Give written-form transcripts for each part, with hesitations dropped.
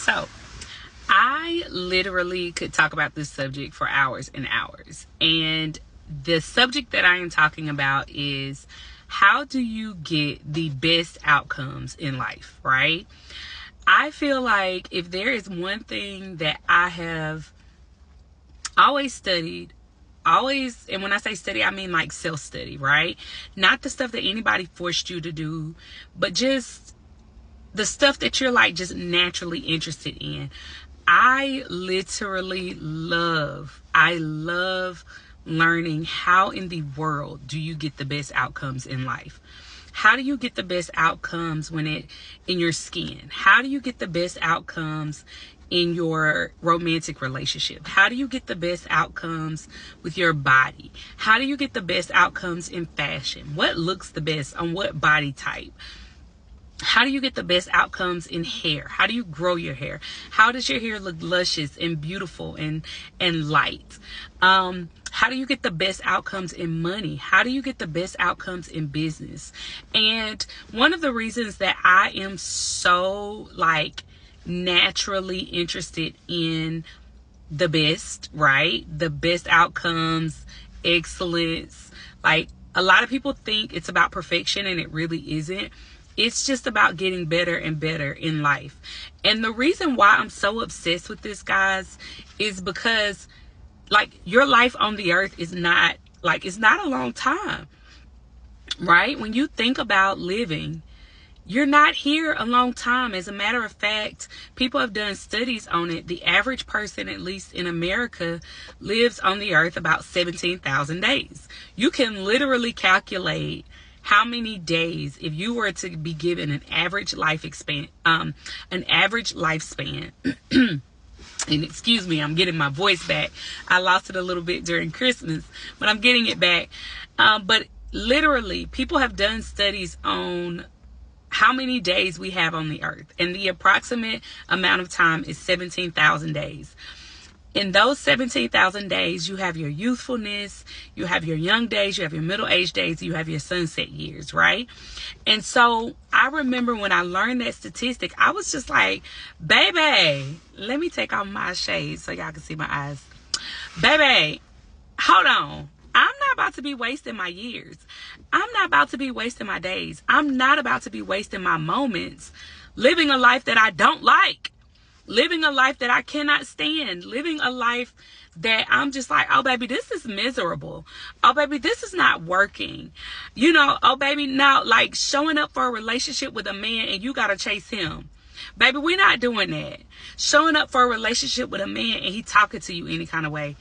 So I literally could talk about this subject for hours and hours. And the subject that I am talking about is, how do you get the best outcomes in life, right? I feel like if there is one thing that I have always studied, and when I say study, I mean like self-study, right? Not the stuff that anybody forced you to do, but just the stuff that you're like just naturally interested in. I love learning how in the world do you get the best outcomes in life. How do you get the best outcomes in your skin? How do you get the best outcomes in your romantic relationship? How do you get the best outcomes with your body? How do you get the best outcomes in fashion? What looks the best on what body type? How do you get the best outcomes in hair? How do you grow your hair? How does your hair look luscious and beautiful and light? How do you get the best outcomes in money? How do you get the best outcomes in business? And one of the reasons that I am so naturally interested in the best, right? The best outcomes, excellence. Like, a lot of people think it's about perfection, and it really isn't. It's just about getting better and better in life. And the reason why I'm so obsessed with this, guys, is because your life on the earth is not it's not a long time, right? When you think about living, you're not here a long time. As a matter of fact, people have done studies on it. The average person, at least in America, lives on the earth about 17,000 days. You can literally calculate how many days, if you were to be given an average lifespan, and excuse me, I'm getting my voice back. I lost it a little bit during Christmas, but I'm getting it back. But literally, people have done studies on how many days we have on the earth, and the approximate amount of time is 17,000 days. In those 17,000 days, you have your youthfulness, you have your young days, you have your middle-aged days, you have your sunset years, right? And so I remember when I learned that statistic, I was just like, baby, let me take off my shades so y'all can see my eyes. Baby, hold on. I'm not about to be wasting my years. I'm not about to be wasting my days. I'm not about to be wasting my moments living a life that I don't like. Living a life that I cannot stand. Living a life that I'm just like, oh, baby, this is miserable. Oh, baby, this is not working. Oh, baby, now, showing up for a relationship with a man and you got to chase him. Baby, we're not doing that. Showing up for a relationship with a man and he talking to you any kind of way.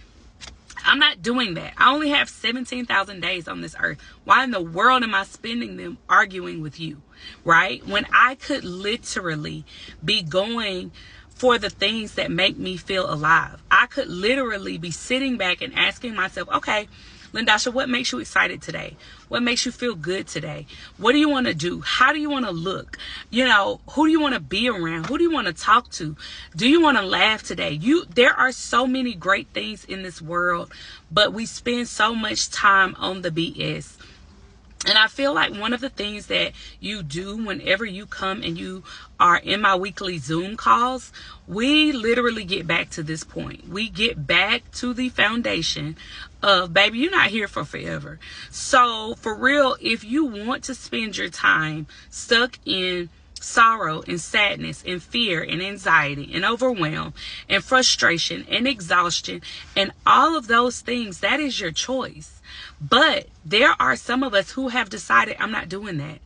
I'm not doing that. I only have 17,000 days on this earth. Why in the world am I spending them arguing with you, right? When I could literally be going for the things that make me feel alive. I could literally be sitting back and asking myself, okay, Lyndosha, what makes you excited today? What makes you feel good today? What do you want to do? How do you want to look? Who do you want to be around? Who do you want to talk to? Do you want to laugh today? There are so many great things in this world, but we spend so much time on the BS. And I feel like one of the things that you do whenever you come and you are in my weekly Zoom calls, we literally get back to this point. We get back to the foundation of, baby, you're not here for forever. So for real, if you want to spend your time stuck in sorrow and sadness and fear and anxiety and overwhelm and frustration and exhaustion and all of those things, that is your choice. But there are some of us who have decided, I'm not doing that.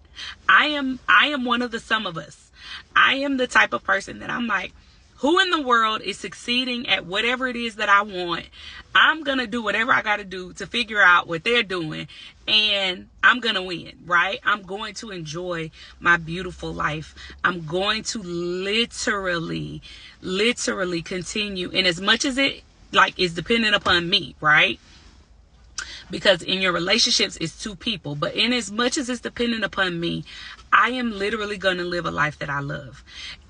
I am one of the some of us. I am the type of person that I'm like, who in the world is succeeding at whatever it is that I want? I'm going to do whatever I got to do to figure out what they're doing, and I'm going to win, right? I'm going to enjoy my beautiful life. I'm going to literally continue. And as much as it is dependent upon me, right? Because in your relationships, it's two people. But in as much as it's dependent upon me, I am literally going to live a life that I love.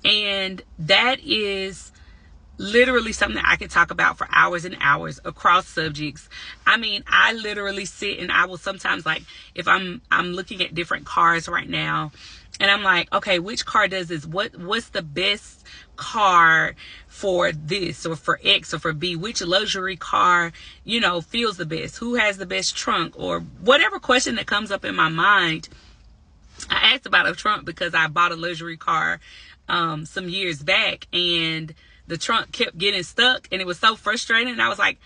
And that is literally something that I could talk about for hours and hours across subjects. I mean, I literally sit and I will sometimes, if I'm looking at different cars right now, And I'm like, okay, which car does this? What's the best car for this or for X or for B? Which luxury car, feels the best? Who has the best trunk? Or whatever question that comes up in my mind. I asked about a trunk because I bought a luxury car some years back, and the trunk kept getting stuck, and it was so frustrating. And I was like,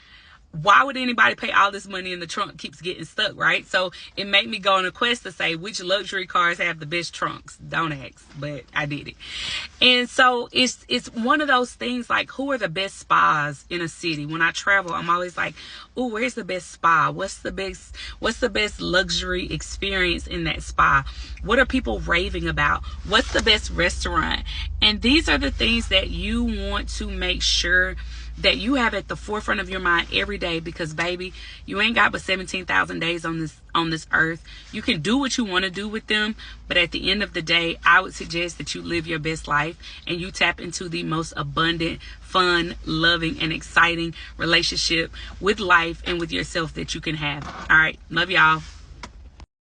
why would anybody pay all this money and the trunk keeps getting stuck, right? So it made me go on a quest to say which luxury cars have the best trunks. Don't ask, but I did it. And so it's one of those things, like, who are the best spas in a city? When I travel, I'm always like, oh, where's the best spa? What's the best luxury experience in that spa? What are people raving about? What's the best restaurant? And these are the things that you want to make sure that you have at the forefront of your mind every day, because baby, you ain't got but 17,000 days on this earth. You can do what you want to do with them, but at the end of the day, I would suggest that you live your best life and you tap into the most abundant, fun, loving, and exciting relationship with life and with yourself that you can have. All right, love y'all.